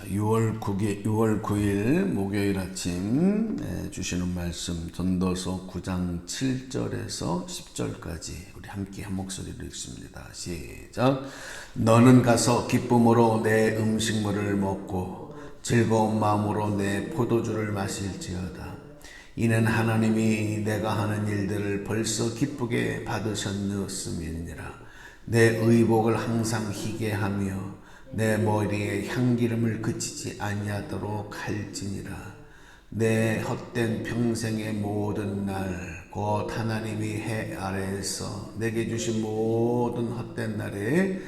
6월 9일 목요일 아침 주시는 말씀 전도서 9장 7절에서 10절까지 우리 함께 한 목소리로 읽습니다. 시작. 너는 가서 기쁨으로 내 음식물을 먹고 즐거운 마음으로 내 포도주를 마실지어다. 이는 하나님이 내가 하는 일들을 벌써 기쁘게 받으셨음이니라. 내 의복을 항상 희게 하며 내 머리에 향기름을 그치지 아니하도록 할지니라. 내 헛된 평생의 모든 날 곧 하나님이 해 아래에서 내게 주신 모든 헛된 날에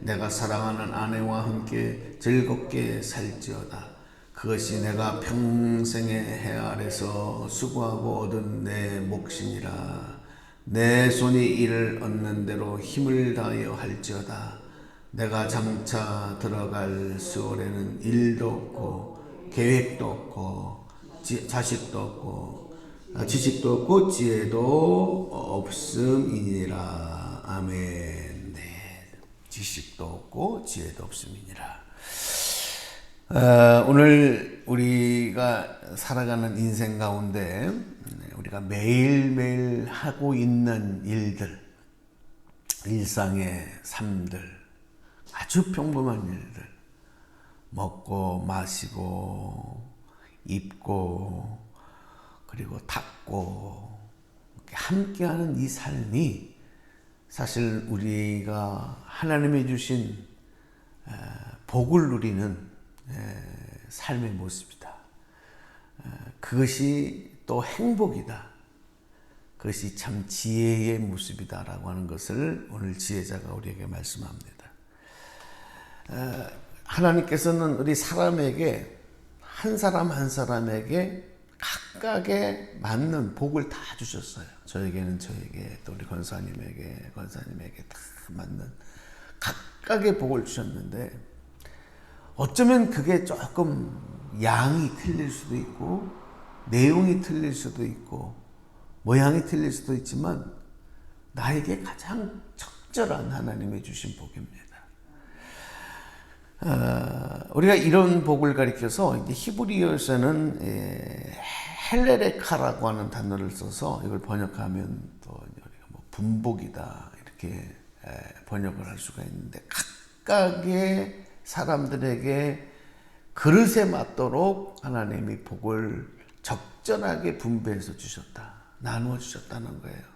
내가 사랑하는 아내와 함께 즐겁게 살지어다. 그것이 내가 평생의 해 아래서 수고하고 얻은 내 몫이니라. 내 손이 이를 얻는 대로 힘을 다하여 할지어다. 내가 장차 들어갈 수월에는 일도 없고 계획도 없고 자식도 없고 지식도 없고 지혜도 없음이니라. 아멘. 네, 지식도 없고 지혜도 없음이니라. 오늘 우리가 살아가는 인생 가운데 우리가 매일매일 하고 있는 일들, 일상의 삶들, 아주 평범한 일들, 먹고 마시고 입고 그리고 닦고 함께하는 이 삶이 사실 우리가 하나님이 주신 복을 누리는 삶의 모습이다. 그것이 또 행복이다. 그것이 참 지혜의 모습이다라고 하는 것을 오늘 지혜자가 우리에게 말씀합니다. 하나님께서는 우리 사람에게 한 사람 한 사람에게 각각에 맞는 복을 다 주셨어요. 저에게는 저에게, 또 우리 권사님에게 다 맞는 각각의 복을 주셨는데 어쩌면 그게 조금 양이 틀릴 수도 있고 내용이 틀릴 수도 있고 모양이 틀릴 수도 있지만 나에게 가장 적절한 하나님이 주신 복입니다. 우리가 이런 복을 가리켜서 이제 히브리어에서는 헬레레카라고 하는 단어를 써서 이걸 번역하면 또 우리가 뭐 분복이다 이렇게 번역을 할 수가 있는데, 각각의 사람들에게 그릇에 맞도록 하나님이 복을 적절하게 분배해서 주셨다, 나누어 주셨다는 거예요.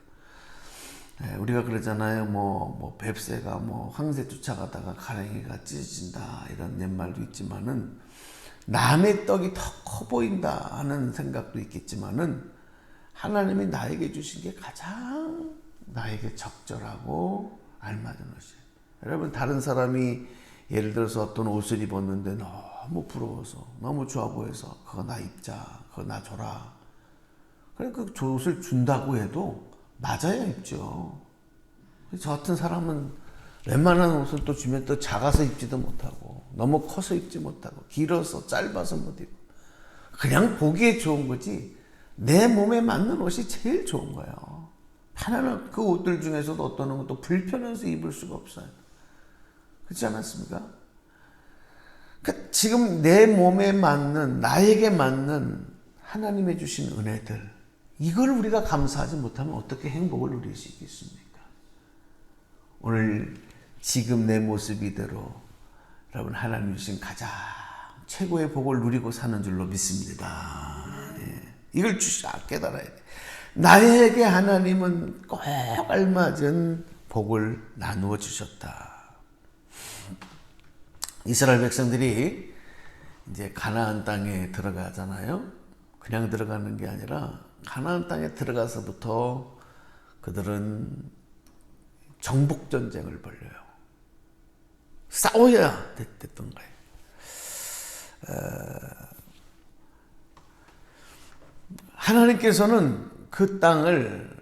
우리가 그러잖아요. 뭐 뱁새가 황새 쫓아가다가 가랭이가 찢어진다 이런 옛말도 있지만은, 남의 떡이 더 커 보인다 하는 생각도 있겠지만은, 하나님이 나에게 주신 게 가장 나에게 적절하고 알맞은 것이에요. 여러분, 다른 사람이 예를 들어서 어떤 옷을 입었는데 너무 부러워서 너무 좋아 보여서 그거 나 입자, 그거 나 줘라, 그러니까 그 옷을 준다고 해도 맞아야 입죠. 저 같은 사람은 웬만한 옷을 또 주면 또 작아서 입지도 못하고 너무 커서 입지 못하고 길어서 짧아서 못 입고, 그냥 보기에 좋은 거지 내 몸에 맞는 옷이 제일 좋은 거예요. 하나는 그 옷들 중에서도 어떤 것도 불편해서 입을 수가 없어요. 그렇지 않았습니까? 그러니까 지금 내 몸에 맞는, 나에게 맞는 하나님의 주신 은혜들, 이걸 우리가 감사하지 못하면 어떻게 행복을 누릴 수 있겠습니까? 오늘 지금 내 모습 이대로 여러분 하나님 주신 가장 최고의 복을 누리고 사는 줄로 믿습니다. 이걸 깨달아야 돼. 나에게 하나님은 꼭 알맞은 복을 나누어 주셨다. 이스라엘 백성들이 이제 가나안 땅에 들어가잖아요. 그냥 들어가는 게 아니라 가나안 땅에 들어가서부터 그들은 정복전쟁을 벌여요. 싸워야 됐던 거예요. 하나님께서는 그 땅을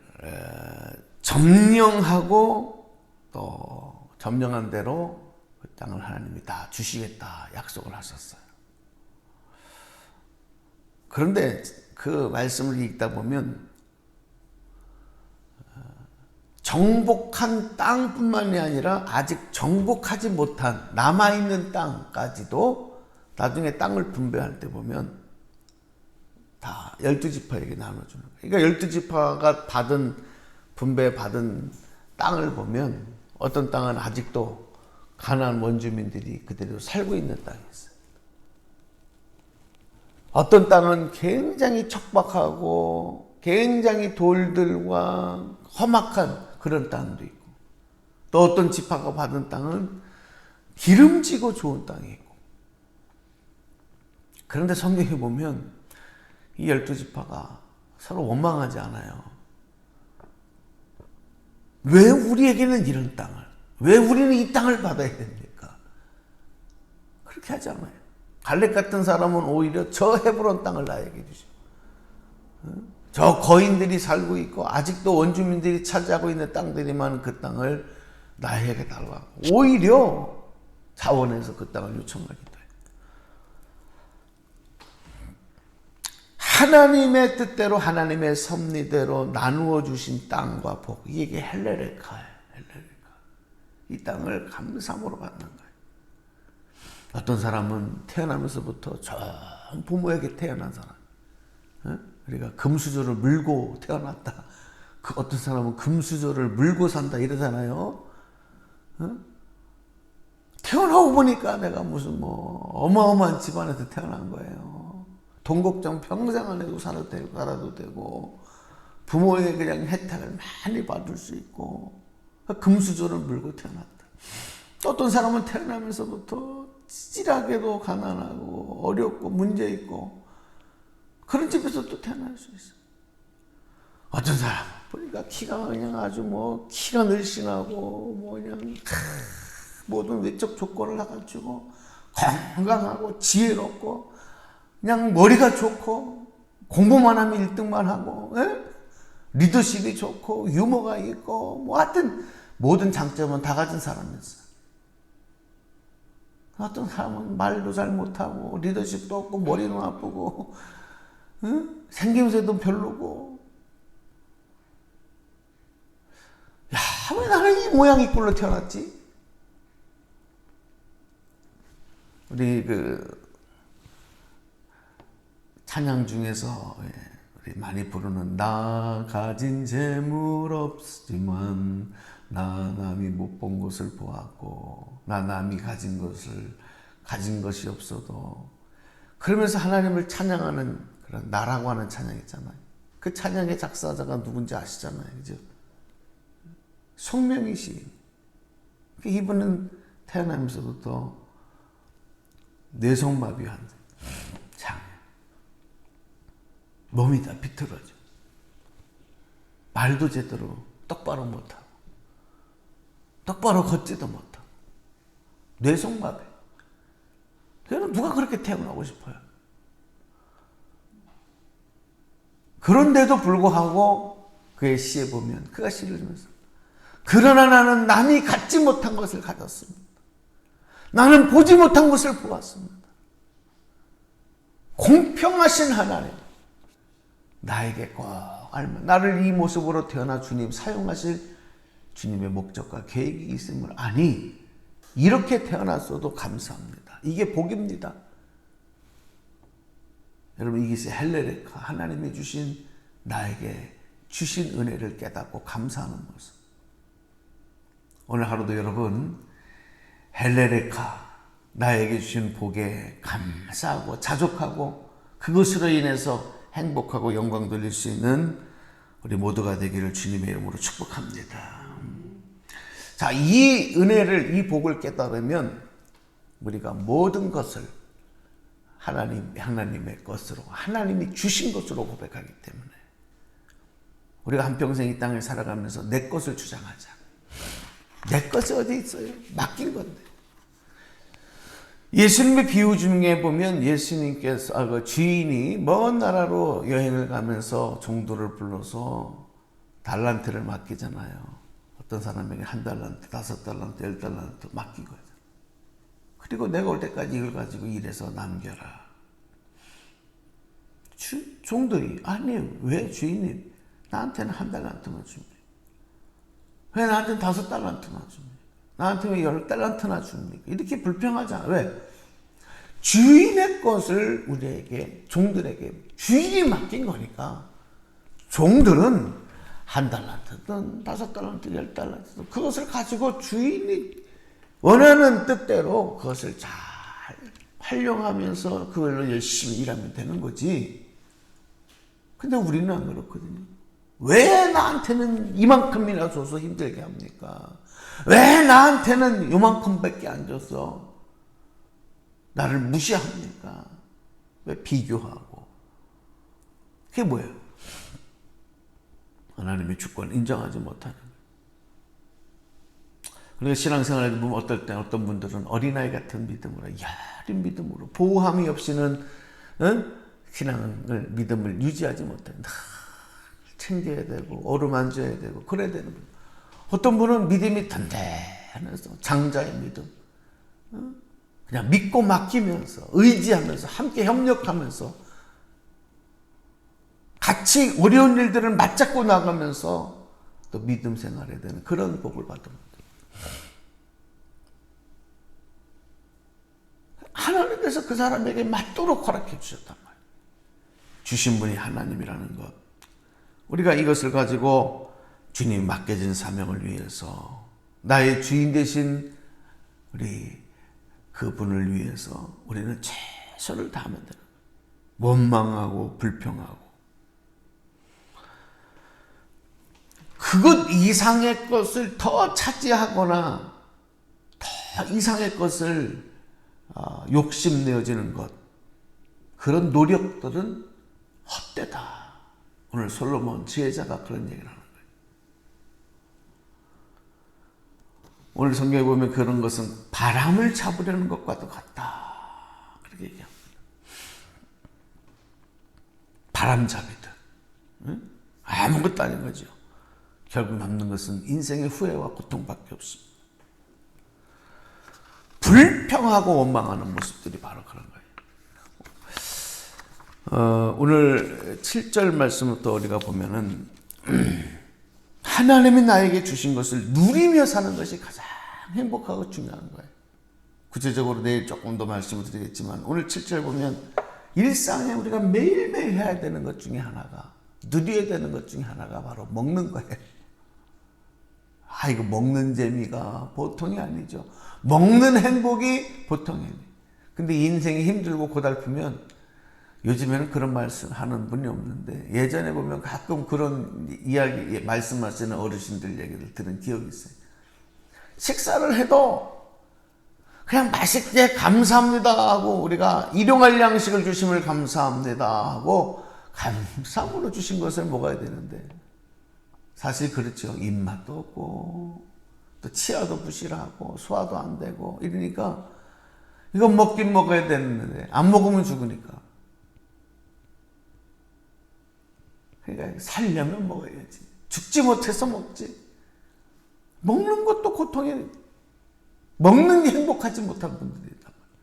점령하고 또 점령한 대로 그 땅을 하나님이 다 주시겠다 약속을 하셨어요. 그런데 그 말씀을 읽다 보면 정복한 땅뿐만이 아니라 아직 정복하지 못한 남아있는 땅까지도 나중에 땅을 분배할 때 보면 다 12지파에게 나눠주는 거예요. 그러니까 12지파가 분배받은 땅을 보면 어떤 땅은 아직도 가나안 원주민들이 그대로 살고 있는 땅이 있어요. 어떤 땅은 굉장히 척박하고 굉장히 돌들과 험악한 그런 땅도 있고, 또 어떤 지파가 받은 땅은 기름지고 좋은 땅이 있고. 그런데 성경에 보면 이 12지파가 서로 원망하지 않아요. 왜 우리에게는 이런 땅을, 왜 우리는 이 땅을 받아야 됩니까? 그렇게 하지 않아요. 갈렙 같은 사람은 오히려 저 헤브론 땅을 나에게 주시고, 저 거인들이 살고 있고 아직도 원주민들이 차지하고 있는 땅들이 많은 그 땅을 나에게 달라고 오히려 자원해서 그 땅을 요청하기도 해요. 하나님의 뜻대로 하나님의 섭리대로 나누어 주신 땅과 복, 이게 헬레레카예요. 헬레레카. 이 땅을 감사함으로 받는 거예요. 어떤 사람은 태어나면서부터 전 부모에게 태어난 사람, 우리가 금수저를 물고 태어났다. 그 어떤 사람은 금수저를 물고 산다 이러잖아요. 태어나고 보니까 내가 무슨 어마어마한 집안에서 태어난 거예요. 돈 걱정 평생 안 해도 살아도 되고, 부모에게 그냥 혜택을 많이 받을 수 있고, 금수저를 물고 태어났다. 또 어떤 사람은 태어나면서부터 찌질하게도 가난하고 어렵고 문제 있고 그런 집에서 또 태어날 수 있어. 어떤 사람 보니까 키가 그냥 아주 키가 늘씬하고 그냥 모든 외적 조건을 갖추고 건강하고 지혜롭고 그냥 머리가 좋고 공부만 하면 1등만 하고, 리더십이 좋고 유머가 있고 하여튼 모든 장점은 다 가진 사람이었어. 어떤 사람은 말도 잘 못하고 리더십도 없고 머리는 아프고 생김새도 별로고, 야, 왜 나는 이 모양 이 꼴로 태어났지? 우리 찬양 중에서 우리 많이 부르는 나 가진 재물 없지만 나 남이 못 본 것을 보았고 나 남이 가진 것이 없어도, 그러면서 하나님을 찬양하는 그런 나라고 하는 찬양 있잖아요. 그 찬양의 작사자가 누군지 아시잖아요. 그죠? 송명희 씨. 이분은 태어나면서부터 뇌성마비 환자. 장. 몸이 다 비틀어져. 말도 제대로 똑바로 못하고 똑바로 걷지도 못하고 뇌성마비. 그래서 누가 그렇게 태어나고 싶어요? 그런데도 불구하고 그의 시에 보면 그가 시를 주면서 그러나 나는 남이 갖지 못한 것을 가졌습니다. 나는 보지 못한 것을 보았습니다. 공평하신 하나님, 나에게 꼭 알면 나를 이 모습으로 태어나 주님 사용하실 주님의 목적과 계획이 있음을 아니, 이렇게 태어났어도 감사합니다. 이게 복입니다. 여러분, 이것이 헬레레카, 하나님이 주신 나에게 주신 은혜를 깨닫고 감사하는 모습. 오늘 하루도 여러분 헬레레카, 나에게 주신 복에 감사하고 자족하고 그것으로 인해서 행복하고 영광 돌릴 수 있는 우리 모두가 되기를 주님의 이름으로 축복합니다. 자, 이 은혜를, 이 복을 깨달으면 우리가 모든 것을 하나님의 것으로, 하나님이 주신 것으로 고백하기 때문에 우리가 한평생 이 땅을 살아가면서 내 것을 주장하자. 내 것이 어디 있어요? 맡긴 건데. 예수님의 비유 중에 보면 예수님께서 그 주인이 먼 나라로 여행을 가면서 종도를 불러서 달란트를 맡기잖아요. 어떤 사람에게 1달란트, 5달란트, 10달란트 맡긴 거죠. 그리고 내가 올 때까지 이걸 가지고 일해서 남겨라. 종들이 아니에요. 왜 주인님 나한테는 1달란트만 줍니까? 왜 나한테는 5달란트만 줍니까? 나한테 왜 10달란트나 줍니까? 이렇게 불평하잖아. 왜? 주인의 것을 우리에게, 종들에게 주인이 맡긴 거니까 종들은 1달란트든 5달란트, 10달란트든 그것을 가지고 주인이 원하는 뜻대로 그것을 잘 활용하면서 그걸로 열심히 일하면 되는 거지. 근데 우리는 안 그렇거든요. 왜 나한테는 이만큼이나 줘서 힘들게 합니까? 왜 나한테는 요만큼밖에 안 줬어? 나를 무시합니까? 왜 비교하고? 그게 뭐예요? 하나님의 주권을 인정하지 못하는 거예요. 그러니까 신앙생활에 보면 어떨 때 어떤 분들은 어린아이 같은 믿음으로, 야린 믿음으로, 보호함이 없이는 신앙을, 믿음을 유지하지 못해요. 챙겨야 되고 어루만져야 되고 그래야 되는 거예요. 어떤 분은 믿음이 단단해서 장자의 믿음, 그냥 믿고 맡기면서 의지하면서 함께 협력하면서 같이 어려운 일들을 맞잡고 나가면서 또 믿음 생활해야 되는 그런 복을 받은 거예요. 하나님께서 그 사람에게 맞도록 허락해 주셨단 말이에요. 주신 분이 하나님이라는 것. 우리가 이것을 가지고 주님 맡겨진 사명을 위해서, 나의 주인 되신 우리 그분을 위해서 우리는 최선을 다하면 되는 거예요. 원망하고 불평하고 그것 이상의 것을 더 차지하거나 더 이상의 것을 욕심내어지는 것, 그런 노력들은 헛되다. 오늘 솔로몬 지혜자가 그런 얘기를 하는 거예요. 오늘 성경에 보면 그런 것은 바람을 잡으려는 것과도 같다. 그렇게 얘기합니다. 바람잡이들. 응? 아무것도 아닌 거죠. 결국 남는 것은 인생의 후회와 고통밖에 없습니다. 불평하고 원망하는 모습들이 바로 그런 거예요. 오늘 7절 말씀부터 우리가 보면은 하나님이 나에게 주신 것을 누리며 사는 것이 가장 행복하고 중요한 거예요. 구체적으로 내일 조금 더 말씀을 드리겠지만 오늘 7절 보면 일상에 우리가 매일매일 해야 되는 것 중에 하나가, 누려야 되는 것 중에 하나가 바로 먹는 거예요. 이거 먹는 재미가 보통이 아니죠. 먹는 행복이 보통이 아니에요. 근데 인생이 힘들고 고달프면 요즘에는 그런 말씀 하는 분이 없는데, 예전에 보면 가끔 그런 이야기, 말씀하시는 어르신들 얘기를 들은 기억이 있어요. 식사를 해도 그냥 맛있게 감사합니다 하고, 우리가 일용할 양식을 주심을 감사합니다 하고 감사함으로 주신 것을 먹어야 되는데, 사실 그렇죠. 입맛도 없고 또 치아도 부실하고 소화도 안 되고 이러니까 이거 먹긴 먹어야 되는데 안 먹으면 죽으니까. 그러니까 살려면 먹어야지. 죽지 못해서 먹지. 먹는 것도 고통이, 먹는 게 행복하지 못한 분들이 있단 말이에요.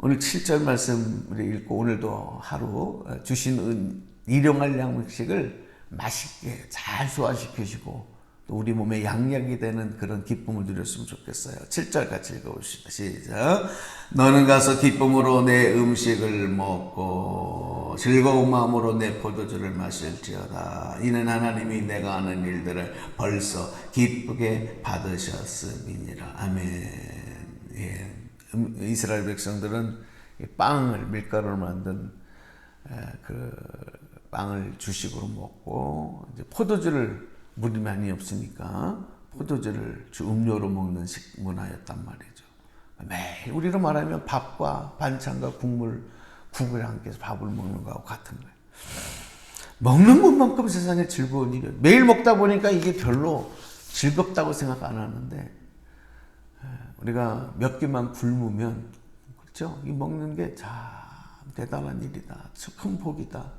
오늘 7절 말씀 우리 읽고 오늘도 하루 주신 일용할 양식을 맛있게 잘 소화시키시고 또 우리 몸에 양약이 되는 그런 기쁨을 누렸으면 좋겠어요. 7절 같이 읽어봅시다. 시작. 너는 가서 기쁨으로 내 음식을 먹고 즐거운 마음으로 내 포도주를 마실지어다. 이는 하나님이 내가 하는 일들을 벌써 기쁘게 받으셨음이니라. 아멘. 예. 이스라엘 백성들은 빵을, 밀가루로 만든 그 빵을 주식으로 먹고, 이제 포도주를, 물이 많이 없으니까 포도주를 주 음료로 먹는 문화였단 말이죠. 매일 우리로 말하면 밥과 반찬과 국물, 국을 함께 해서 밥을 먹는 거하고 같은 거예요. 먹는 것만큼 세상에 즐거운 일이에요. 매일 먹다 보니까 이게 별로 즐겁다고 생각 안 하는데, 우리가 몇 개만 굶으면, 그렇죠? 이 먹는 게 참 대단한 일이다. 큰 복이다.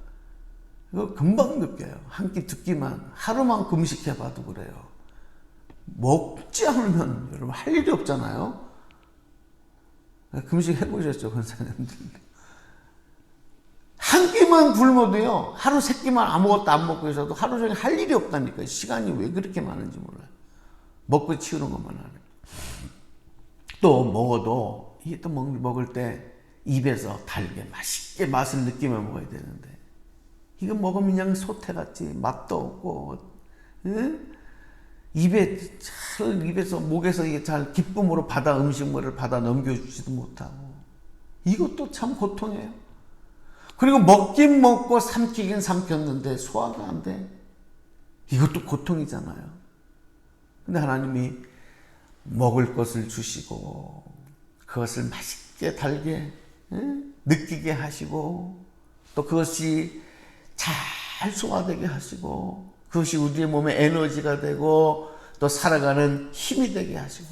이거 금방 느껴요. 한 끼 두 끼만, 하루만 금식해봐도 그래요. 먹지 않으면 여러분 할 일이 없잖아요. 금식 해보셨죠, 권사님들? 한 끼만 굶어도요, 하루 세 끼만 아무것도 안 먹고 있어도 하루 종일 할 일이 없다니까요. 시간이 왜 그렇게 많은지 몰라요. 먹고 치우는 것만 하네. 또 먹어도 이게 또 먹을 때 입에서 달게 맛있게 맛을 느끼며 먹어야 되는데 이거 먹으면 그냥 소태같이 맛도 없고, 응? 입에서 목에서 이게 잘 기쁨으로 음식물을 받아 넘겨주지도 못하고 이것도 참 고통이에요. 그리고 먹긴 먹고 삼키긴 삼켰는데 소화가 안 돼. 이것도 고통이잖아요. 근데 하나님이 먹을 것을 주시고 그것을 맛있게 달게 느끼게 하시고 또 그것이 잘 소화되게 하시고 그것이 우리의 몸에 에너지가 되고 또 살아가는 힘이 되게 하시고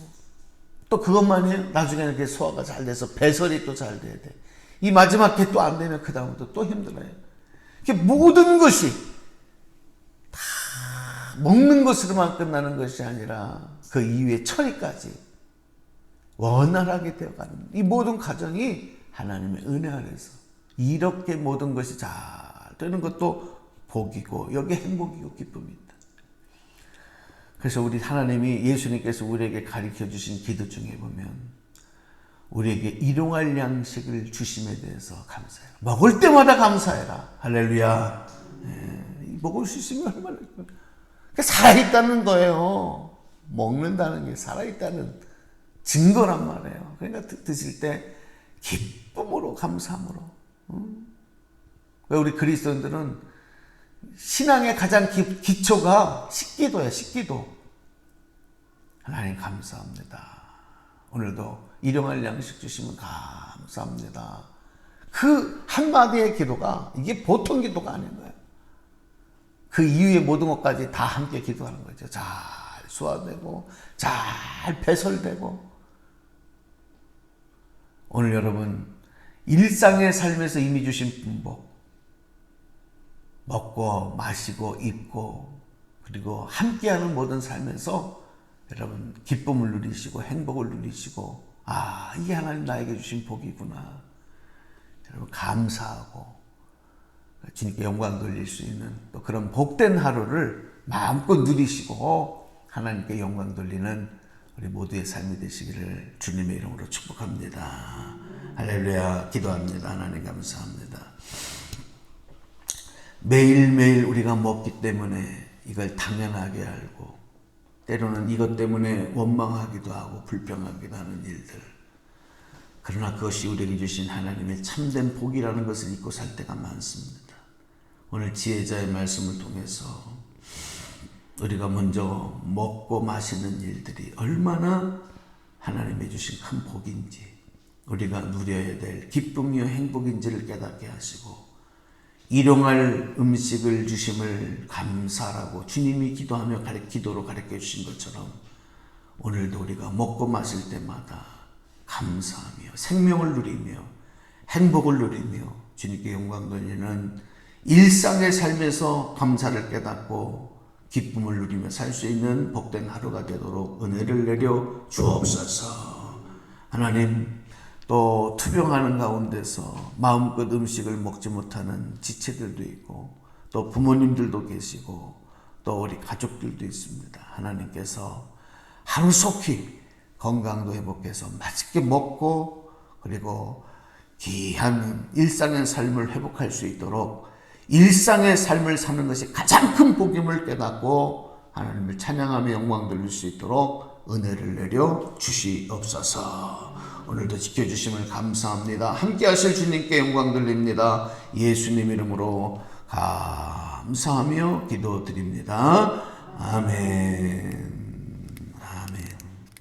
또 그것만이 나중에는 이렇게 소화가 잘 돼서 배설이 또 잘 돼야 돼. 이 마지막 게 또 안 되면 그 다음부터 또 힘들어요. 모든 것이 다 먹는 것으로만 끝나는 것이 아니라 그 이후의 처리까지 원활하게 되어가는 이 모든 과정이 하나님의 은혜 아래서 이렇게 모든 것이 잘 되는 것도 복이고 여기에 행복이고 기쁨입니다. 그래서 우리 하나님이 예수님께서 우리에게 가르쳐 주신 기도 중에 보면 우리에게 일용할 양식을 주심에 대해서 감사해라. 먹을 때마다 감사해라. 할렐루야. 먹을 수 있으면 얼마나 살아있다는 거예요. 먹는다는 게 살아있다는 증거란 말이에요. 그러니까 드실 때 기쁨으로 감사함으로. 왜 우리 그리스도인들은 신앙의 가장 기초가 식기도예요. 식기도. 하나님 감사합니다. 오늘도 일용할 양식 주시면 감사합니다. 그 한마디의 기도가 이게 보통 기도가 아닌 거예요. 그 이후의 모든 것까지 다 함께 기도하는 거죠. 잘 소화되고 잘 배설되고. 오늘 여러분 일상의 삶에서 이미 주신 분복 먹고 마시고 입고 그리고 함께하는 모든 삶에서 여러분 기쁨을 누리시고 행복을 누리시고 이게 하나님 나에게 주신 복이구나. 여러분 감사하고 주님께 영광 돌릴 수 있는 또 그런 복된 하루를 마음껏 누리시고 하나님께 영광 돌리는 우리 모두의 삶이 되시기를 주님의 이름으로 축복합니다. 할렐루야. 기도합니다. 하나님 감사합니다. 매일매일 우리가 먹기 때문에 이걸 당연하게 알고 때로는 이것 때문에 원망하기도 하고 불평하기도 하는 일들. 그러나 그것이 우리에게 주신 하나님의 참된 복이라는 것을 잊고 살 때가 많습니다. 오늘 지혜자의 말씀을 통해서 우리가 먼저 먹고 마시는 일들이 얼마나 하나님이 주신 큰 복인지 우리가 누려야 될 기쁨이요 행복인지를 깨닫게 하시고 일용할 음식을 주심을 감사라고 주님이 기도하며 기도로 가르쳐 주신 것처럼 오늘도 우리가 먹고 마실 때마다 감사하며 생명을 누리며 행복을 누리며 주님께 영광 돌리는 일상의 삶에서 감사를 깨닫고 기쁨을 누리며 살 수 있는 복된 하루가 되도록 은혜를 내려 주옵소서. 하나님, 또 투병하는 가운데서 마음껏 음식을 먹지 못하는 지체들도 있고 또 부모님들도 계시고 또 우리 가족들도 있습니다. 하나님께서 하루속히 건강도 회복해서 맛있게 먹고 그리고 귀한 일상의 삶을 회복할 수 있도록 일상의 삶을 사는 것이 가장 큰 복임을 깨닫고 하나님을 찬양하며 영광 돌릴 수 있도록 은혜를 내려 주시옵소서. 오늘도 지켜주심을 감사합니다. 함께 하실 주님께 영광 돌립니다. 예수님 이름으로 감사하며 기도드립니다. 아멘.